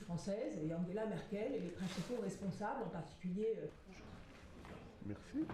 française et Angela Merkel et les principaux responsables, en particulier. Merci.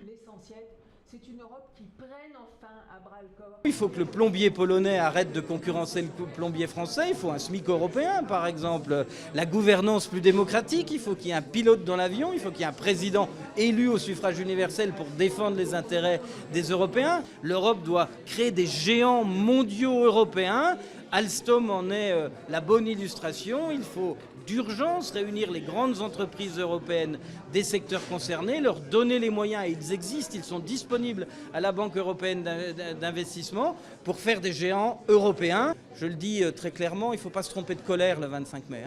L'essentiel, c'est une Europe qui prenne enfin à bras le corps. Il faut que le plombier polonais arrête de concurrencer le plombier français. Il faut un SMIC européen, par exemple. La gouvernance plus démocratique. Il faut qu'il y ait un pilote dans l'avion. Il faut qu'il y ait un président élu au suffrage universel pour défendre les intérêts des Européens. L'Europe doit créer des géants mondiaux européens. Alstom en est la bonne illustration. Il faut d'urgence réunir les grandes entreprises européennes des secteurs concernés, leur donner les moyens, et ils existent, ils sont disponibles à la Banque européenne d'investissement pour faire des géants européens. Je le dis très clairement, il ne faut pas se tromper de colère le 25 mai.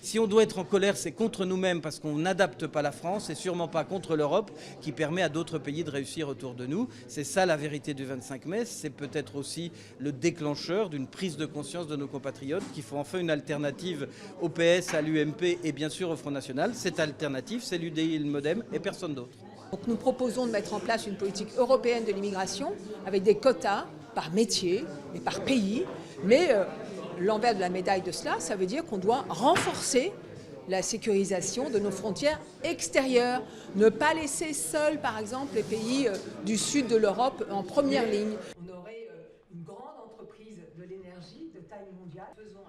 Si on doit être en colère, c'est contre nous-mêmes parce qu'on n'adapte pas la France et sûrement pas contre l'Europe qui permet à d'autres pays de réussir autour de nous. C'est ça la vérité du 25 mai. C'est peut-être aussi le déclencheur d'une prise de conscience de nos compatriotes qu'il faut enfin une alternative au PS, à l'UMP et bien sûr au Front National. Cette alternative, c'est l'UDI et le MoDem et personne d'autre. Donc nous proposons de mettre en place une politique européenne de l'immigration avec des quotas par métier et par pays, mais l'envers de la médaille de cela, ça veut dire qu'on doit renforcer la sécurisation de nos frontières extérieures. Ne pas laisser seuls, par exemple, les pays du sud de l'Europe en première ligne. On aurait une grande entreprise de l'énergie de taille mondiale. Faisons